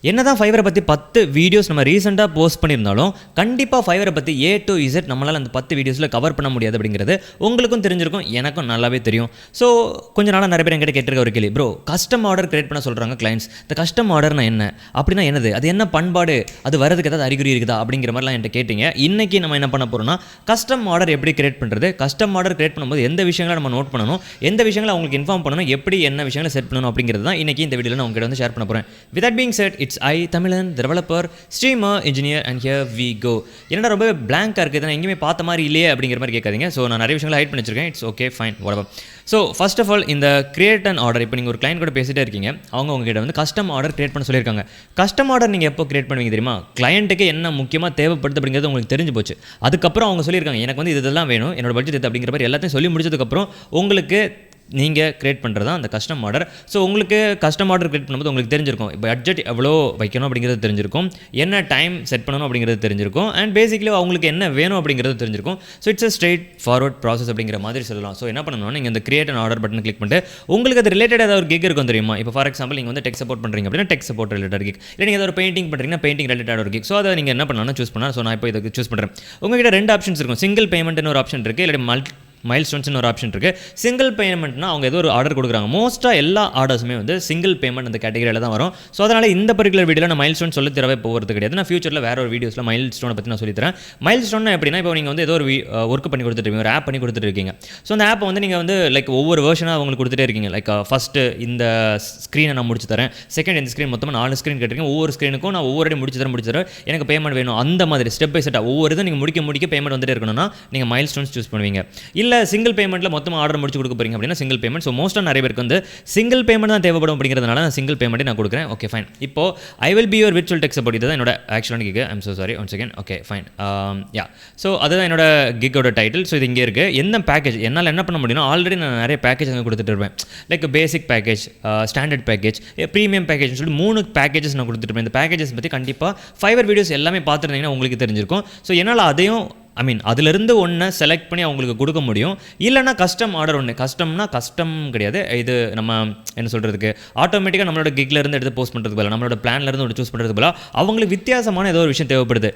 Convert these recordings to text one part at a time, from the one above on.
என்னதான் ஃபைவரை பற்றி 10 வீடியோஸ் நம்ம ரீசெண்டாக போஸ்ட் பண்ணியிருந்தாலும் கண்டிப்பாக ஃபைவரை பற்றி A to Z நம்மளால் அந்த 10 வீடியோஸில் கவர் பண்ண முடியாது அப்படிங்கிறது உங்களுக்கும் தெரிஞ்சிருக்கும், எனக்கும் நல்லாவே தெரியும். ஸோ கொஞ்சம் நாளாக நிறைய பேர் என்கிட்ட கேட்டிருக்க ஒரு கேள்வி, ப்ரோ கஸ்டம் ஆர்டர் கிரியேட் பண்ண சொல்கிறாங்க கிளைண்ட்ஸ், இந்த கஸ்டம் ஆர்டர்னா என்ன, அப்படின்னா என்னது, அது என்ன பண்பாடு, அது வரதுக்கு ஏதாவது அறிகுறி இருக்குதா அப்படிங்கிற மாதிரிலாம் என்கிட்ட கேட்டிங்க. இன்றைக்கி நம்ம என்ன பண்ண போகிறோம்னா கஸ்டம் ஆர்டர் எப்படி கிரியேட் பண்ணுறது, கஸ்டம் ஆர்டர் கிரியேட் பண்ணும்போது எந்த விஷயங்களை நம்ம நோட் பண்ணணும், எந்த விஷயங்களை அவங்களுக்கு இன்ஃபார்ம் பண்ணணும், எப்படி என்ன விஷயங்களை செட் பண்ணணும் அப்படிங்கிறது தான் இன்றைக்கி இந்த வீடியோவில் நான் உங்கள்கிட்ட வந்து ஷேர் பண்ண போகிறேன். With that being said, it's I.Tamizhan, developer, streamer, engineer, and here we go. என்னடா ரொம்ப பிளாங்காக இருக்குது, நான் எங்கேயுமே பார்த்த மாதிரி இல்லையே அப்படிங்கிற மாதிரி கேட்காதீங்க. ஸோ நான் நிறைய விஷயங்களை ஹைட் பண்ணி வச்சிருக்கேன். It's okay, fine, whatever. So first of all இந்த கிரியேட் அண்ட் ஆர்டர், இப்போ நீங்கள் ஒரு கிளைண்ட் கூட பேசிகிட்டே இருக்கீங்க, அவங்க உங்ககிட்ட வந்து கஸ்டம் ஆர்டர் கிரியேட் பண்ண சொல்லியிருக்காங்க. கஸ்டம் ஆர்டர் நீங்கள் எப்போ கிரியேட் பண்ணுவீங்க தெரியுமா, கிளைண்ட்டுக்கு என்ன முக்கியமாக தேவைப்படுது அப்படிங்கிறது உங்களுக்கு தெரிஞ்சு போச்சு. அதுக்கப்புறம் அவங்க சொல்லியிருக்காங்க எனக்கு வந்து இதெல்லாம் வேணும், என்னோட பட்ஜெட் இது அப்படிங்கிற மாதிரி எல்லாத்தையும் சொல்லி முடிச்சதுக்கப்புறம் உங்களுக்கு நீங்கள் கிரியேட் பண்ணுறது தான் அந்த கஸ்டம் ஆர்டர். ஸோ உங்களுக்கு கஸ்டம் ஆர்டர் கிரியேட் பண்ணும்போது உங்களுக்கு தெரிஞ்சிருக்கும் இப்போ பட்ஜெட் எவ்வளோ வைக்கணும் அப்படிங்கிறது தெரிஞ்சிருக்கும், என்ன டைம் செட் பண்ணணும் அப்படிங்கிறது தெரிஞ்சிருக்கும், அண்ட் பேசிக்கலி அவங்களுக்கு என்ன வேணும் அப்படிங்கிறது தெரிஞ்சிருக்கும். So it's a straight forward process அப்படிங்கிற மாதிரி சொல்லலாம். ஸோ என்ன பண்ணணும்னா நீங்கள் இந்த create and order button click பண்ணிட்டு உங்களுக்கு அது ரிலேட்டட் ஏதாவது ஒரு கிக் இருக்கும் தெரியுமா. இப்போ ஃபார் எக்ஸாம்பிள் நீங்கள் வந்து டெக் சப்போர்ட் பண்ணுறீங்க அப்படின்னா டெக் சப்போர்ட் ரிலேட்டட் கிக், இல்லை நீங்கள் ஏதாவது ஒரு பெயிண்டிங் பண்ணுறீங்கன்னா பெயிண்டிங் ரிலேட்டட் ஒரு கிக். ஸோ அதை நீங்கள் என்ன பண்ணணும்னா சூஸ் பண்ணலாம். ஸோ நான் இப்போ இதுக்கு சூஸ் பண்ணுறேன். உங்கள்கிட்ட 2 ஆப்ஷன்ஸ் இருக்கும், சிங்கிள் பேமெண்ட்னு ஒரு ஆப்ஷன் இருக்குது, இல்லை மைல்ஸ்டோன்ஸ்னு ஒரு ஆப்ஷன் இருக்குது. சிங்கிள் பேமெண்ட்னா அவங்க ஏதோ ஒரு ஆர்டர் கொடுக்குறாங்க. மோஸ்ட்டாக எல்லா ஆர்டர்ஸுமே வந்து சிங்கிள் பேமெண்ட் அந்த கேட்டகரியில் தான் வரும். ஸோ அதனால் இந்த பர்டிகுலர் வீடியோவில் நான் மைல்ஸ்டோன் சொல்லி தரவே போகிறது கிடையாது. நான் ஃபியூச்சரில் வேறு ஒரு வீடியோஸில் மைல்ஸ்டோனை பற்றி நான் சொல்லித்தரேன். மைல்ஸ்டோன் எப்படின்னா, இப்போ நீங்கள் வந்து ஏதோ ஒரு ஒர்க் பண்ணி கொடுத்துருக்கீங்க, ஒரு ஆப் பண்ணி கொடுத்துருக்கீங்க. ஸோ அந்த ஆப்பை வந்து நீங்கள் வந்து லைக் ஒவ்வொரு வெர்ஷனாக அவங்களுக்கு கொடுத்துட்டே இருக்கீங்க. லைக் ஃபஸ்ட்டு இந்த ஸ்க்ரீனை நான் முடிச்சு தரேன், செகண்ட் இந்த ஸ்க்ரீன், மொத்தமாக 4 ஸ்க்ரீன் கேட்டிருக்கேன். ஒவ்வொரு ஸ்க்ரீனுக்கும் நான் ஒவ்வொரு முடிச்சு தரேன், எனக்கு பேமெண்ட் வேணும். அந்த மாதிரி ஸ்டெப் பை ஸ்டெப்பாக ஒவ்வொரு இதை நீங்கள் முடிக்க பேமெண்ட் வந்துட்டே இருக்கணும்னா நீங்கள் மைல்ஸ்டோன்ஸ் சூஸ் பண்ணுவீங்க. இல்லை சிங்கிள் பேமெண்ட்டில் மொத்தமாக ஆர்டர் முடிச்சு கொடுக்க போறீங்க அப்படின்னா சிங்கிள் பேமெண்ட். ஸோ மோஸ்ட்டாக நிறைய பேருக்கு வந்து சிங்கிள் பேமெண்ட் தான் தேவைப்படும் அப்படிங்கிறதுனால நான் சிங்கிள் பேமெண்ட்டே நான் கொடுக்குறேன். Okay fine. இப்போ I will be your virtual tech support, இதுதான் என்னோட ஆக்சுவலான gig. I'm so sorry, one second. Okay fine. Yeah, so அதுதான் என்னோட கிக்கோட டைட்டில். ஸோ இது இங்கே இருக்குது. எந்த பேக்கேஜ் என்னால் என்ன பண்ண முடியும்னா, ஆல்ரெடி நான் நிறைய பேக்கேஜ் அங்கே கொடுத்துட்டு இருப்பேன். Like basic package, standard package, premium package சொல்லி 3 பேக்கேஜஸ் நான் கொடுத்துட்டு இந்த பேக்கேஜஸ் பற்றி கண்டிப்பாக ஃபைவர் வீடியோஸ் எல்லாமே பார்த்துருந்தீங்கன்னா உங்களுக்கு தெரிஞ்சிருக்கும். ஸோ என்னால் அதையும் அதிலிருந்து ஒன்றை செலக்ட் பண்ணி அவங்களுக்கு கொடுக்க முடியும். இல்லைனா கஸ்டம் ஆர்டர் ஒன்று, கஸ்டம்னா கஸ்டம் கிடையாது, இது நம்ம என்ன சொல்கிறதுக்கு ஆட்டோமேட்டிக்காக நம்மளோட கிக்ல இருந்து எடுத்து போஸ்ட் பண்ணுறதுக்கு போல, நம்மளோட பிளான்லேருந்து ஒரு சூஸ் பண்ணுறதுக்கு போல அவங்களுக்கு வித்தியாசமான ஏதோ ஒரு விஷயம் தேவைப்படுது.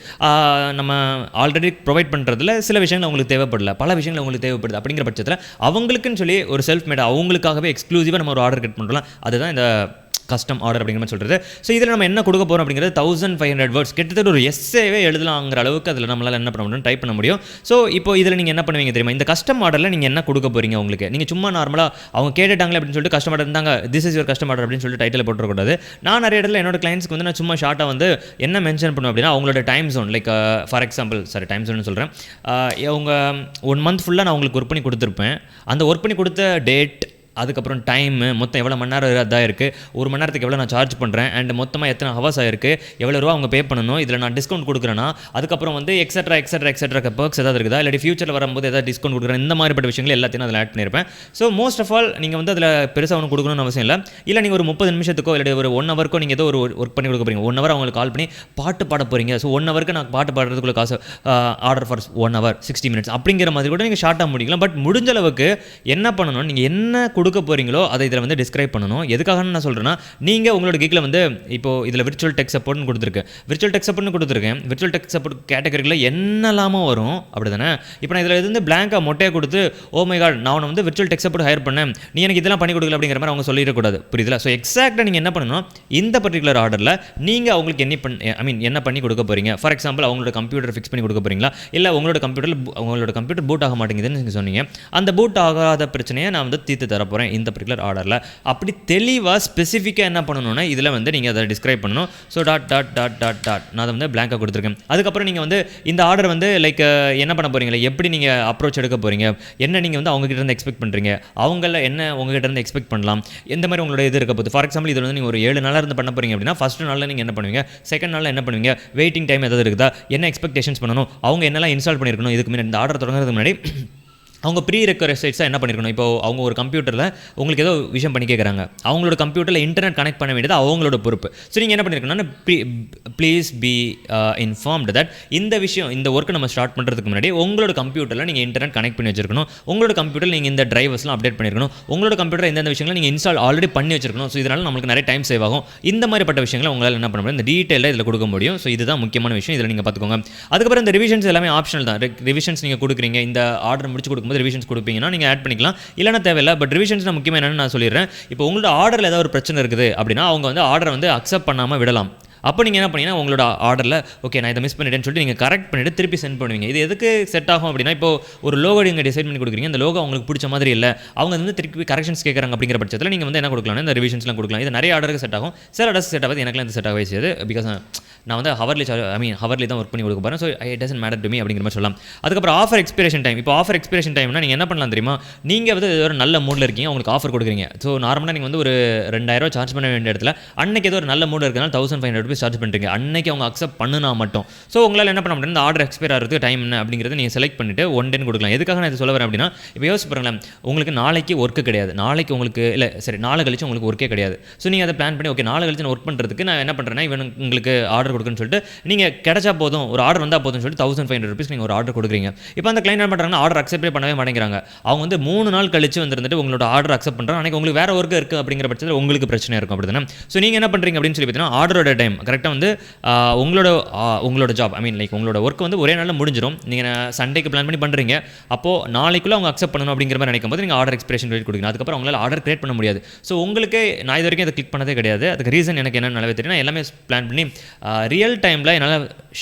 நம்ம ஆல்ரெடி ப்ரொவைட் பண்ணுறதுல சில விஷயங்கள் அவங்களுக்கு தேவைப்படல, பல விஷயங்கள் அவங்களுக்கு தேவைப்படுது. அப்படிங்கிற பட்சத்தில் அவங்களுக்குன்னு சொல்லி ஒரு செல்ஃப் மேட், அவங்களுக்காகவே எக்ஸ்க்ளூசிவாக நம்ம ஒரு ஆர்டர் கிரியேட் பண்ணுறோம். அதுதான் இந்த கஸ்டம் ஆர்டர் அப்படிங்கிற மாதிரி சொல்கிறது. ஸோ இதில் நம்ம என்ன கொடுக்க போகிறோம் அப்படிங்கிறது 1500 வேர்ட்ஸ், கிட்டத்தட்ட ஒரு எஸ்ஸேவே எழுதலாங்கிற அளவுக்கு அதில் நம்மளால் என்ன பண்ண முடியும், டைப் பண்ண முடியும். ஸோ இப்போ இதில் நீங்கள் என்ன பண்ணுவீங்க தெரியுமா, இந்த கஸ்டம் ஆர்டரில் நீங்கள் என்ன கொடுக்க போகிறீங்க உங்களுக்கு, நீங்கள் சும்மா நார்மலாக அவங்க கேட்டுட்டாங்களே அப்படின்னு சொல்லிட்டு கஸ்டம் ஆர்டர் இருந்தாங்க, this is your custom order அப்படின்னு சொல்லிட்டு டைட்டில் போட்டுறக்கூடாது. நான் நிறைய இடத்துல என்னோட கிளைண்ட்ஸ்க்கு வந்து நான் சும்மா ஷார்ட்டாக வந்து என்ன மென்ஷன் பண்ணுவேன் அப்படின்னா, அவங்களோட time zone, like for example time zone சொல்கிறேன், அவங்க 1 மந்த் ஃபுல்லாக நான் உங்களுக்கு ஒர்க் பண்ணி கொடுத்துருப்பேன். அந்த ஒர்க் பண்ணி கொடுத்த டேட், அதுக்கப்புறம் டைமு, மொத்தம் எவ்வளோ மணி நேரம் அதாக இருக்குது, 1 மணி நேரத்துக்கு எவ்வளோ நான் சார்ஜ் பண்ணுறேன், அண்ட் மொத்தமாக எத்தனை ஹவர்ஸ் ஆயிருக்கு, எவ்வளோ ரூபா அவங்க பே பண்ணணும், இதில் நான் டிஸ்கவுண்ட் கொடுக்குறேன்னா, அதுக்கப்புறம் வந்து எக்ஸட்ரா பர்க்ஸ் ஏதாவது இருக்குதா, இல்லாட்டி ஃபியூச்சரில் வரும்போது ஏதாவது டிஸ்கவுண்ட் கொடுக்குறேன், இந்த மாதிரிப்பட்ட விஷயங்கள் எல்லாத்தையும் அதில் ஆட் பண்ணியிருப்பேன். ஸோ மோஸ்ட் ஆஃப் ஆல் நீங்கள் வந்து அதில் பெருசாக ஒன்று கொடுக்கணும்னு அவசியம் இல்லை நீங்கள் ஒரு 30 நிமிஷத்துக்கோ இல்லை ஒரு 1 ஹவருக்கோ நீங்கள் ஏதோ ஒரு ஒர்க் பண்ணி கொடுக்க போகிறீங்க. 1 ஹவர் அவங்களுக்கு கால் பண்ணி பாட்டு பாட போகிறீங்க. ஸோ 1 ஹவருக்கு நான் பாட்டு பாடுறதுக்குள்ள காசு, ஆர்டர் ஃபார் 1 ஹவர் 60 மினிட்ஸ் அப்படிங்கிற மாதிரி கூட நீங்கள் ஷார்ட்டாக முடிக்கலாம். பட் முடிஞ்ச அளவுக்கு என்ன பண்ணணும், நீங்கள் என்ன கொடுக்க போகிறீங்களோ அதை இதில் வந்து டிஸ்கிரைப் பண்ணணும். எதுக்காக நான் சொல்கிறேன்னா, நீங்கள் உங்களோட கிக்கில் வந்து இப்போ இதில் விர்ச்சுவல் டெக் சப்போர்ட்னு கொடுத்துருக்கேன், விர்ச்சுவல் டெக் சப்போர்ட் கேட்டகரியில் என்னெல்லாமோ வரும், அப்படி தானே. இப்போ நான் இதில் இருந்து பிளாங்காக மொட்டையாக கொடுத்து, ஓ மை காட் நான் வந்து விர்ச்சுவல் டெக் சப்போர்ட் ஹையர் பண்ணேன், நீ எனக்கு இதெல்லாம் பண்ணி கொடுக்கல அப்படிங்கிற மாதிரி அவங்க சொல்லிடக்கூடாது, புரியுதுல. ஸோ எக்ஸாக்டாக நீங்கள் என்ன பண்ணணும், இந்த பர்டிகுலர் ஆர்டரில் நீங்கள் அவங்களுக்கு என்ன பண்ணி கொடுக்க போகிறீங்க. ஃபார் எக்ஸாம்பிள் அவங்களோட கம்ப்யூட்டர் ஃபிக்ஸ் பண்ணி கொடுக்க போகிறீங்களா, இல்லை உங்களோட கம்ப்யூட்டர் பூட் ஆக மாட்டேங்குதுன்னு நீங்கள் சொன்னீங்க, அந்த பூட் ஆகாத பிரச்சனையை நான் வந்து தீர்த்து தரப்போகிறேன் இந்த பர்டிகுலர் ஆர்டரில். அப்படி தெளிவாக ஸ்பெசிஃபிக்காக என்ன பண்ணணும்னா, இதில் வந்து நீங்கள் அதை டிஸ்கிரைப் பண்ணணும். ஸோ டாட் நான் அதை வந்து பிளாங்காக கொடுத்துருக்கேன். அதுக்கப்புறம் நீங்கள் வந்து இந்த ஆர்டர் வந்து லைக் என்ன பண்ண போகிறீங்களா, எப்படி நீங்கள் அப்ரோச் எடுக்க போகிறீங்க, என்ன நீங்கள் வந்து அவங்ககிட்ட இருந்து எக்ஸ்பெக்ட் பண்ணுறீங்க, அவங்கள என்ன உங்ககிட்ட இருந்து எக்ஸ்பெக்ட் பண்ணலாம், எந்த மாதிரி உங்களோட இது இருக்க போகுது. ஃபார் எக்ஸாம்பிள் இதில் வந்து நீங்கள் ஒரு 7 நாளாக இருந்து பண்ண போகிறீங்க அப்படின்னா, ஃபஸ்ட்டு நாளில் நீங்கள் என்ன பண்ணுவீங்க, செகண்ட் நாளில் என்ன பண்ணுவீங்க, வெயிட்டிங் டைம் எதாவது இருக்குதா, என்ன எக்ஸ்பெக்டேஷன்ஸ் பண்ணணும், அவங்க என்னெல்லாம் இன்ஸ்டால் பண்ணியிருக்கணும், இதுக்கு முன்னாடி இந்த ஆர்டர் தொடங்குறதுக்கு முன்னாடி அவங்க ப்ரீ ரெக்வஸ்ட்ஸாக என்ன பண்ணியிருக்கணும், இப்போ அவங்க ஒரு கம்ப்யூட்டரில் உங்களுக்கு ஏதோ விஷயம் பண்ணி கேட்குறாங்க, அவங்களோட கம்ப்யூட்டரில் இன்டர்நெட் கனெக்ட் பண்ண வேண்டியது அவங்களோட பொறுப்பு. ஸோ நீங்கள் என்ன பண்ணியிருக்கணும்னா ப்ளீஸ் பி இன்ஃபார்ம்டு தட் இந்த விஷயம் இந்த ஒர்க்கை நம்ம ஸ்டார்ட் பண்ணுறதுக்கு முன்னாடி உங்களோட கம்ப்யூட்டரில் நீங்கள் இன்டர்நெட் கனெக்ட் பண்ணி வச்சிருக்கணும், உங்களோட கம்ப்யூட்டரில் நீங்கள் இந்த டிரைவர்ஸ்லாம் அப்டேட் பண்ணியிருக்கணும், உங்களோட கம்ப்யூட்டர் எந்தெந்த விஷயங்களை நீங்கள் இன்ஸ்டால் ஆல்ரெடி பண்ணி வச்சிருக்கணும். ஸோ இதனால் நம்மளுக்கு நிறைய டைம் சேவ் ஆகும். இந்த மாதிரிப்பட்ட விஷயங்களை உங்களால் என்ன பண்ண முடியும், இந்த டீட்டெயிலாக இதில் கொடுக்க முடியும். ஸோ இதுதான் முக்கியமான விஷயம், இதில் நீங்கள் பார்த்துக்கோங்க. அதுக்கப்புறம் இந்த ரிவிஷன்ஸ் எல்லாமே ஆப்ஷனல் தான். ரிவிஷன்ஸ் நீங்கள் கொடுக்குறீங்க, இந்த ஆர்டர் முடிச்சு கொடுக்கும்போது ரிவிஷன்ஸ் கொடுப்பீங்கன்னா நீங்கள் ஆட் பண்ணிக்கலாம், இல்லைனா தேவையில்லை. பட் ரிவிஷன்ஸ் நான் முக்கியமாக என்னென்னு நான் சொல்லிடுறேன். இப்போ உங்களோட ஆர்டரில் ஏதாவது ஒரு பிரச்சனை இருக்குது அப்படின்னா அவங்க வந்து ஆர்டரை வந்து அக்செப்ட் பண்ணாமல் விடலாம். அப்போ நீங்கள் என்ன பண்ணீங்கன்னா உங்களோட ஆர்டரில் ஓகே நான் இதை மிஸ் பண்ணிட்டேன்னு சொல்லிட்டு நீங்கள் கரெக்ட் பண்ணிவிட்டு திருப்பி சென்ட் பண்ணுவீங்க. இது எதுக்கு செட் ஆகும் அப்படின்னா, இப்போ ஒரு லோகோ நீங்கள் டிசைன் பண்ணி கொடுக்குறீங்க, அந்த லோகோ அவங்களுக்கு பிடிச்ச மாதிரி இல்லை, அவங்க வந்து திருப்பி கரெக்ஷன்ஸ் கேட்குறாங்க அப்படிங்கிற பட்சத்தில் நீங்கள் வந்து என்ன கொடுக்கலாம், இந்த ரிவிஷன்ஸ்லாம் கொடுக்கலாம். இது நிறைய ஆர்டருக்கு செட் ஆகும், சில ஆர்டர்ஸ் செட் ஆகாது. எனக்குலாம் இந்த செட் ஆகவே செய்யாது. பிகாஸ் நான் வந்து ஹவர்லி தான் ஒர்க் பண்ணி கொடுக்க போகிறேன். So it doesn't matter to me அப்படிங்கிற மாதிரி சொல்லலாம். அதுக்கப்புறம் ஆஃபர் எக்ஸ்பிரேஷன் டைம். இப்போ ஆஃபர் எக்ஸ்பிரேஷன் டைம்னா நீங்கள் என்ன பண்ணலாம் தெரியுமா, நீங்கள் வந்து ஒரு நல்ல மூடில் இருக்கீங்க, உங்களுக்கு ஆஃபர் கொடுக்குறீங்க. ஸோ நார்மலாக நீங்கள் வந்து ஒரு 2000 சார்ஜ் பண்ண வேண்டிய இடத்துல அன்னைக்கு ஏதோ ஒரு நல்ல மூடு இருக்கிறனால 1500 rupees சார்ஜ் பண்ணுறீங்க. அன்னைக்கு அவங்க அக்செப்ட் பண்ணுனா மட்டும். ஸோ உங்களால் என்ன பண்ண முடியும், இந்த ஆர்டர் எக்ஸ்பயர் ஆகிறதுக்கு டைம் என்ன அப்படிங்கிறது நீங்கள் செலக்ட் பண்ணிவிட்டு 1 day கொடுக்கலாம். எதுக்காக நான் இது சொல்ல வரேன் அப்படின்னா, இப்போ யோசிச்சு பாருங்களேன், உங்களுக்கு நாளைக்கு ஒர்க்கு கிடையாது, நாளைக்கு உங்களுக்கு இல்லை சரி நாளை கழிச்சு உங்களுக்கு ஒர்க்கே கிடையாது. ஸோ நீங்கள் அதை பிளான் பண்ணி ஓகே நாளை கழிச்சு நான் ஒர்க் பண்ணுறதுக்கு நான் என்ன பண்ணுறேன்னா இவன் உங்களுக்கு ஆர்டர் கொடுக்குன்னு சொல்லிட்டு நீங்கள் கிடைச்சா போதும், ஒரு ஆர்டர் வந்தால் போதும்னு சொல்லிட்டு 1500 rupees நீங்கள் ஒரு ஆர்டர் கொடுக்குறீங்க. இப்போ அந்த கிளைண்ட் என்ன பண்ணுறாங்கன்னா ஆர்டர் அக்செப்டே பண்ணவே மாட்டேங்கிறாங்க. அவங்க வந்து 3 நாள் கழிச்சு வந்துட்டு உங்களோட ஆர்டர் அக்செப்ட் பண்ணுறாங்க, அன்றைக்கி உங்களுக்கு வேறு ஒர்க்கு இருக்குது அப்படிங்கிற பட்சத்தில் உங்களுக்கு பிரச்சனை இருக்கும். அப்படி தானே? ஸோ நீங்கள் என்ன பண்ணுறீங்க அப்படின்னு சொல்லி பார்த்தீங்கன்னா ஆர்டரோட டைம் கரெக்டாக வந்து உங்களோட ஜாப் லைக் உங்களோட ஒர்க் வந்து ஒரே நாளில் முடிஞ்சிடும். நீங்கள் சண்டேக்கு பிளான் பண்ணி பண்ணுறீங்க, அப்போது நாளைக்குள்ளே அவங்க அக்செப்ட் பண்ணணும் அப்படிங்கிற மாதிரி நினைக்கும் போது நீங்கள் ஆர்டர் எக்ஸ்பிரேஷன் டேட் கொடுக்கணும். அதுக்கப்புறம் அவங்களால ஆர்டர் கிரியேட் பண்ண முடியாது. ஸோ உங்களுக்கு நான் இது வரைக்கும் அதை கிளிக் பண்ணதே கிடையாது. அதுக்கு ரீசன் எனக்கு என்ன நல்லாவே தெரியும். நான் எல்லாமே பிளான் பண்ணி ரியல் டைமில் என்னால்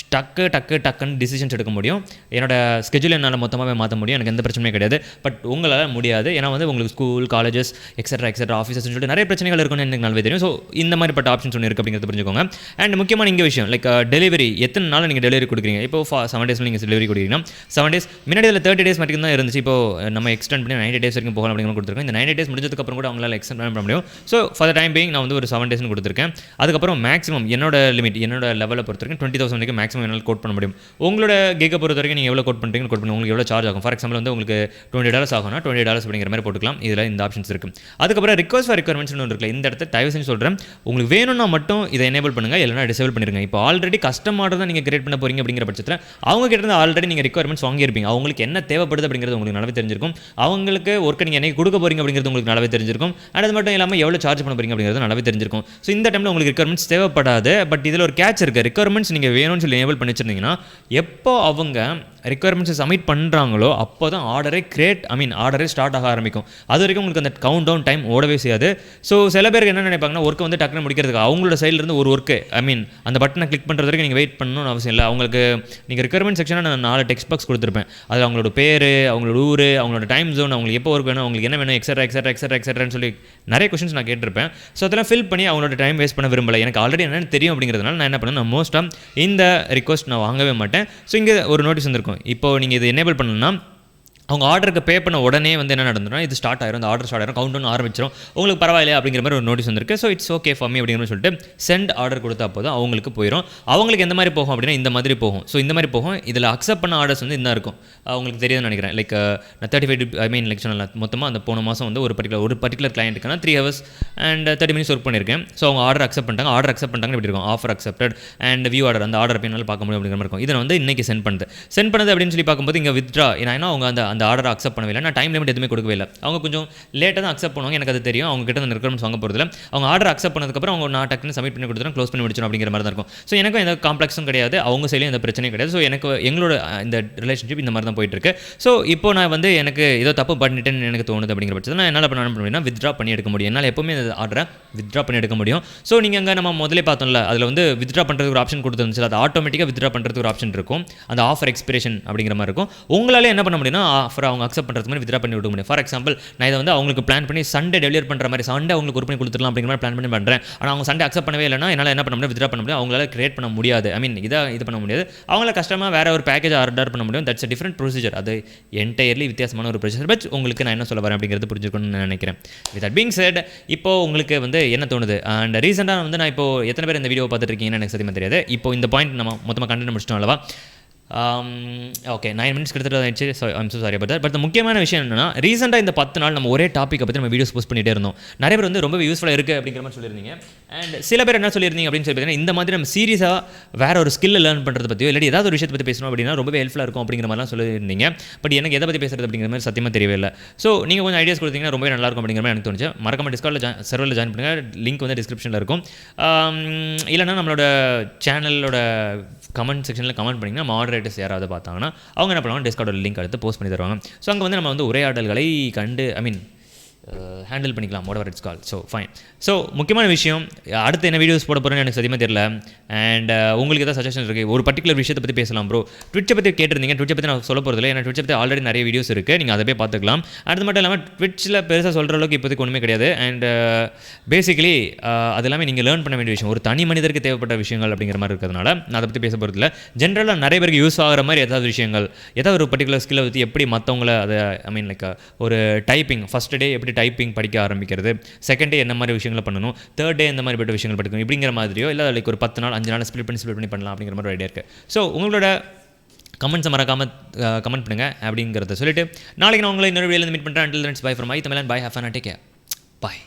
டக்குன்னு டிசிஷன்ஸ் எடுக்க முடியும். என்னோட ஸ்கெட்யூல் என்னால் மொத்தமாகவே மாற்ற முடியும், எனக்கு எந்த பிரச்சனையும் கிடையாது. பட் உங்களால் முடியாது. ஏன்னா வந்து உங்களுக்கு ஸ்கூல் காலேஜஸ் எக்ஸெட்ரா ஆஃபீஸஸ் சொல்லிட்டு நிறைய பிரச்சனைகள் இருக்குன்னு எனக்கு நல்லாவே தெரியும். ஸோ இந்த மாதிரிப்பட்ட ஆப்ஷன்ஸ் ஒன்று இருக்குது அப்படிங்கிறது புரிஞ்சுக்கோங்க. அண்ட் முக்கியமான இங்கே விஷயம் லைக் டெலிவரி எத்தனை நாள் நீங்கள் டெலிவரி கொடுக்குறீங்க. இப்போ 7 days நீங்கள் டெலிவரி கொடுக்குறீங்கன்னா 7 days முன்னாடி இதில் 30 days மட்டும் தான் இருந்துச்சு. இப்போ நம்ம எக்ஸ்டெண்ட் பண்ணி 90 days வரைக்கும் போகலாம் அப்படிங்கிற கொடுத்துருக்கோம். இந்த 90 days முடிஞ்சதுக்கப்புறம் கூட அவங்களால எக்ஸ்டெண்ட் பண்ண முடியும். So for the time being நான் வந்து ஒரு 7 days கொடுத்துருக்கேன். அதுக்கப்புறம் மேக்ஸிமம் என்னோட லிமிட் என்னோட லெவலை பொறுத்த வரைக்கும் 20,000 வரைக்கும் மேக்ஸிமம் என்னால் கோட் பண்ண முடியும். உங்களோட கிகை பொறுத்த வரைக்கும் நீங்கள் எவ்வளோ கோட் பண்ணுறீங்கன்னு கோட் பண்ணி உங்களுக்கு எவ்வளோ சார்ஜ் ஆகும். ஃபார் எக்ஸாம்பிள் வந்து உங்களுக்கு $20 ஆகும்னா $20 அப்படிங்கிற மாதிரி போட்டுக்கலாம். இதில் இந்த ஆப்ஷன்ஸ் இருக்குது. அதுக்கப்புறம் ரிக்வஸ்ட் ஃபார் ரிக்வயர்மெண்ட்ஸ் ஒன்று இருக்குல்ல, இந்த இடத்த தயவு செஞ்சு சொல்கிறேன், உங்களுக்கு வேணும்னா மட்டும் இதை எனேபிள் பண்ணுங்கள், இல்லைனா டிசேபிள் பண்ணிருங்க. இப்போ ஆல்ரெடி கஸ்டம் ஆர்டர் தான் நீங்கள் கிரியேட் பண்ண போகிறீங்க அப்படிங்கிற பட்சத்தில் அவங்க கிட்ட இருந்து ஆல்ரெடி நீங்கள் ரிக்வயர்மெண்ட்ஸ் வாங்கியிருப்பீங்க. அவங்களுக்கு என்ன தேவைப்படுது அப்படிங்கிறது உங்களுக்கு நல்லாவே தெரிஞ்சிருக்கும். அவங்களுக்கு ஒர்க்கை நீங்கள் என்னைக்கு கொடுக்க போகிறீங்க அப்படிங்கிறது உங்களுக்கு நல்லாவே தெரிஞ்சிருக்கும். அண்ட் அது மட்டும் இல்லாமல் எவ்வளோ சார்ஜ் பண்ண போகிறீங்க அப்படிங்கிறது நல்லாவே தெரிஞ்சிருக்கும். ஸோ இந்த டைமில் உங்களுக்கு ரிக்வயர்மெண்ட்ஸ் தேவைப்படாது. பட் இதில் ஒரு கேட்ச் இருக்குது. ரிக்வயர்மெண்ட்ஸ் நீங்கள் வேணும்னு சொல்லி எனேபிள் பண்ணி வச்சிருந்தீங்கன்னா எப்போ அவங்க ரிக்வயர்மெண்ட்ஸை சப்மிட் பண்ணுறாங்களோ அப்போ தான் ஆர்டரே ஸ்டார்ட் ஆக ஆரம்பிக்கும். அது வரைக்கும் உங்களுக்கு அந்த கவுண்ட் டவுன் டைம் ஓடவே செய்யாது. ஸோ சில பேருக்கு என்ன நினைப்பாங்கன்னா ஒர்க்கு வந்து டக்குன்னு முடிக்கிறதுக்கு அவங்களோட சைட்லேருந்து ஒரு ஒர்க்கு அந்த பட்டனை கிளிக் பண்ணுறது வரைக்கும் நீங்கள் வெயிட் பண்ணணும்னு அவசியம் இல்லை. அவங்களுக்கு நீங்கள் ரிக்வயர்மெண்ட் செக்ஷனாக நான் 4 டெக்ஸ்ட் பாக்ஸ் கொடுத்துருப்பேன். அதில் அவங்களோட பேர், அவங்களோட ஊர், அவங்களோட டைம் ஜோன், அவங்களுக்கு எப்போ ஒர்க் வேணும், அவங்களுக்கு என்ன வேணும், எக்ஸட்ரான்னு சொல்லி நிறைய கொஸ்டின்ஸ் நான் கேட்டிருப்பேன். ஸோ அதெல்லாம் ஃபில் பண்ணி அவங்களோட டைம் வேஸ்ட் பண்ண விரும்பலை. எனக்கு ஆல்ரெடி என்னென்னு தெரியும் அப்படிங்கிறதுனால நான் என்ன பண்ணேன், நான் மோஸ்ட்டாக இந்த ரிக்வஸ்ட் நான் வாங்கவே மாட்டேன். ஸோ இங்கே ஒரு நோட்டீஸ் வந்திருக்கும். இப்போ நீங்கள் இது எனேபிள் பண்ணணும்னா அவங்க ஆர்டருக்கு பே பண்ண உடனே வந்து என்ன நடந்துடும், இது ஸ்டார்ட் ஆயிரும், அந்த ஆர்டர் ஸ்டார்ட் ஆயிரும், கவுண்ட் டவுன் ஆரம்பிச்சிடும், உங்களுக்கு பரவாயில்லையா அப்படிங்கிற மாதிரி ஒரு நோட்டீஸ் வந்திருக்கு. So it's okay for me அப்படிங்கிற சொல்லிட்டு சென்ட் ஆர்டர் கொடுத்தா போதும் அவங்களுக்கு போயிடும். அவங்களுக்கு எந்த மாதிரி போகும் அப்படின்னா இந்த மாதிரி போகும். ஸோ இந்த மாதிரி போகும். இதில் அக்செப்ட் பண்ண ஆர்டர்ஸ் வந்து இந்த இருக்கும். அவங்களுக்கு தெரியுதுன்னு நினைக்கிறேன். லைக் நான் 35 லைக் சொன்னேன், மொத்தமாக அந்த போன மாதம் வந்து ஒரு பர்டிகுலர் கிளைண்ட்டுக்கு நான் 3 hours and 30 minutes ஒர்க் பண்ணியிருக்கேன். ஸோ அவங்க ஆர்டர் அக்செப்ட் பண்ணிட்டாங்க எப்படி இருக்கும், offer accepted and view order, அந்த ஆர்டர் பின்னால் பார்க்க முடியும் அப்படிங்கிற மாதிரி இருக்கும். இதை வந்து இன்னைக்கு சென்ட் பண்ணது அப்படின்னு சொல்லி பார்க்கும்போது இங்கே வித்ட்ரா, ஏன்னா அவங்க அந்த ஆர்டர் அக்செப்ட் பண்ணவே இல்லை, நான் டைம் லிமிட் எதுவுமே கொடுக்கவே இல்லை. அவங்க கொஞ்சம் லேட்டாக தான் அக்செப்ட் பண்ணுவாங்க, எனக்கு அது தெரியும். அவங்க கிட்ட அந்த ரிக்வயர்மெண்ட்ஸ் வாங்க போகிறதுல அவங்க ஆர்டர் அக்செப்ட் பண்ணதுக்கப்புறம் அவங்க நான் டக்குன்னு சப்மிட் பண்ணி கொடுத்துட்டு க்ளோஸ் பண்ணி முடிச்சிடும் அப்படிங்கிற மாதிரி தான் இருக்கும். ஸோ எனக்கும் எந்த காம்ப்ளெக்ஸும் கிடையாது, அவங்க சைட்லையும் எந்த பிரச்சனையும் கிடையாது. ஸோ எங்களோட இந்த ரிலேஷன்ஷிப் இந்த மாதிரி தான் போயிட்டு இருக்கு. ஸோ இப்போ நான் வந்து எனக்கு ஏதோ தப்பு பண்ணிட்டேன்னு எனக்கு தோணுது அப்படிங்கிற பட்சத்தில் நான் என்னால் பண்ண முடியும்னா வித்ட்ரா பண்ணி எடுக்க முடியும். என்னால் எப்பவுமே அந்த ஆர்டரை வித்ட்ரா பண்ணி எடுக்க முடியும். ஸோ நீங்கள் அங்கே நம்ம முதலே பார்த்தோம்ல, அதில் வந்து வித்ட்ரா பண்ணுறதுக்கு ஒரு ஆப்ஷன் கொடுத்துருந்துச்சு, அது ஆட்டோமேட்டிக்காக வித்ட்ரா பண்ணுறதுக்கு ஒரு ஆப்ஷன் இருக்கும், அந்த ஆஃபர் எக்ஸ்பிரேஷன் அப்படிங்கிற மாதிரி இருக்கும். உங்களால் என்ன பண்ண முடியும்னா ஆஃபர் அவங்க அக்செப்ட் பண்ணுறதுக்கு மாதிரி வித்ட்ரா பண்ணி விட முடியும். ஃபார் எக்ஸாம்பிள் நான் இதை வந்து அவங்களுக்கு பிளான் பண்ணி சண்டே டெலிவரி பண்ணுற மாதிரி, சண்டே அவங்களுக்கு ஒரு பண்ணி கொடுத்துடலாம் அப்படிங்கிற மாதிரி பிளான் பண்ணி பண்ணுறேன். ஆனால் அவங்க சண்டே அக்செப்ட் பண்ணவே இல்லைனா என்னால் என்ன பண்ண முடியும், வித்ட்ரா பண்ண முடியும். அவங்களால கிரியேட் பண்ண முடியாது, இது பண்ண முடியாது. அவங்கள கஷ்டமாக வேற ஒரு பேக்கேஜ் ஆர்டர் பண்ண முடியும். That's a different procedure. அது என்டையர்லி வித்தியாசமான ஒரு ப்ரொசீஜர். பட் உங்களுக்கு நான் என்ன சொல்ல வரேன் அப்படிங்கிறது புரிஞ்சுக்கணும்னு நான் நினைக்கிறேன். வித் தட் பீங் செட், இப்போ உங்களுக்கு வந்து என்ன தோணுது, அண்ட் ரீசெண்டாக வந்து நான் இப்போ எத்தனை பேர் இந்த வீடியோ பார்த்துட்டு இருக்கீங்கன்னு எனக்கு சத்தியமாக தெரியாது. இப்போ இந்த பாயிண்ட் நம்ம மொத்தமாக கண்டென்ட் முடிச்சிட்டோம் அல்லவா. ஓகே 9 மினிட்ஸ் கிட்டத்தட்ட ஆயிடுச்சு. So I'm so sorry but but முக்கியமான விஷயம் என்னன்னா, ரீசெண்டாக இந்த 10 நாள் நம்ம ஒரே டாப்பிக்கை பற்றி நம்ம வீடியோஸ் போஸ்ட் பண்ணிட்டே இருந்தோம். நிறைய பேர் வந்து ரொம்ப யூஸ்ஃபுல்லாக இருக்குது அப்படிங்கிற மாதிரி சொல்லியிருந்தீங்க. அண்ட் சில பேர் என்ன சொல்லியிருந்தீங்க அப்படின்னு சொல்லி பார்த்தீங்கன்னா, இந்த மாதிரி நம்ம சீரியஸாக வேற ஒரு ஸ்கில் லேர்ன் பண்ணுறது பற்றியோ இல்லாட்டி ஏதாவது ஒரு விஷயத்தை பற்றி பேசணும் அப்படின்னா ரொம்பவே ஹெல்ப்ஃபுல்லாக இருக்கும் அப்படிங்கிற மாதிரிலாம் சொல்லியிருந்தீங்க. பட் எனக்கு எதை பற்றி பேசுறது அப்படிங்கிற மாதிரி சத்தியமாக தெரியவே இல்லை. ஸோ நீங்கள் கொஞ்சம் ஐடியாஸ் கொடுத்தீங்கன்னா ரொம்பவே நல்லாயிருக்கும் அப்படிங்கிற மாதிரி எனக்கு தோணுச்சு. மறக்காம டிஸ்கார்டில் சர்வரில் ஜாயின் பண்ணுங்கள். லிங்க் வந்து டிஸ்கிரிப்ஷனில் இருக்கும். இல்லைனா நம்மளோட சேனலோட கமெண்ட் செக்ஷனில் கமெண்ட் பண்ணிங்கன்னா மாடரேட்டர்ஸ் யாராவது பார்த்தாங்கன்னா அவங்க என்ன பண்ணுவாங்க, டிஸ்கார்டோட லிங்க் எடுத்து போஸ்ட் பண்ணி தருவாங்க. ஸோ அங்கே வந்து நம்ம வந்து உரையாடல்களை கண்டு ஹேண்டில் பண்ணிக்கலாம், whatever it's called. So fine. So முக்கியமான விஷயம், அடுத்து என்ன வீடியோஸ் போட போகிறேன்னு எனக்கு சத்தியமாக தெரியல. அண்ட் உங்களுக்கு ஏதாவது சஜஷன் இருக்குது, ஒரு பர்டிகுலர் விஷயத்தை பற்றி பேசலாம் ப்ரோ. ட்விட்சை பற்றி கேட்டிருந்தீங்க. ட்விட்சை பற்றி நான் சொல்ல போகிறதில்ல, ஏன்னா ட்விட்சை பற்றி ஆல்ரெடி நிறைய வீடியோஸ் இருக்குது, நீங்கள் அதை போய் பார்த்துக்கலாம். அது மட்டும் இல்லாமல் ட்விட்சில் பெருசாக சொல்கிற அளவுக்கு இப்போதைக்கு ஒன்றுமே கிடையாது. அண்ட் பேசிக்கலி அது எல்லாமே நீங்கள் லேர்ன் பண்ண வேண்டிய விஷயம், ஒரு தனி மனிதருக்கு தேவைப்பட்ட விஷயங்கள் அப்படிங்கிற மாதிரி இருக்கிறதுனால நான் அதை பற்றி பேச போகிறதில்ல. ஜென்ரலாக நிறைய பேருக்கு யூஸ் ஆகிற மாதிரி ஏதாவது விஷயங்கள், ஏதாவது ஒரு பர்டிகுலர் ஸ்கில்லை பற்றி எப்படி மற்றவங்கள அதை லைக் ஒரு டைப்பிங் ஃபஸ்ட் டே எப்படி டைப்பிங் படிக்க ஆரம்பிக்கிறது, செகண்ட் டே என்ன மாதிரி விஷயங்களை பண்ணணும், தேர்ட் டே எந்த மாதிரி பட்ட விஷயங்கள் படிக்கணும் இப்படிங்கிற மாதிரியோ, இல்லை லைக் ஒரு 10 நாள் 5 நாள் ஸ்ப்ளிட் பண்ணி பண்ணலாம் அப்படிங்கிற மாதிரி ஒரு ஐடியா இருக்குது. ஸோ உங்களோட கமெண்ட்ஸை மறக்காமல் கமெண்ட் பண்ணுங்கள் அப்படிங்கிறத சொல்லிட்டு நாளைக்கு நான் உங்களை இன்னொரு வீடியோவில் மீட் பண்ணுறேன். until then, bye from I.Tamizhan. Bye, have fun and take care. Bye.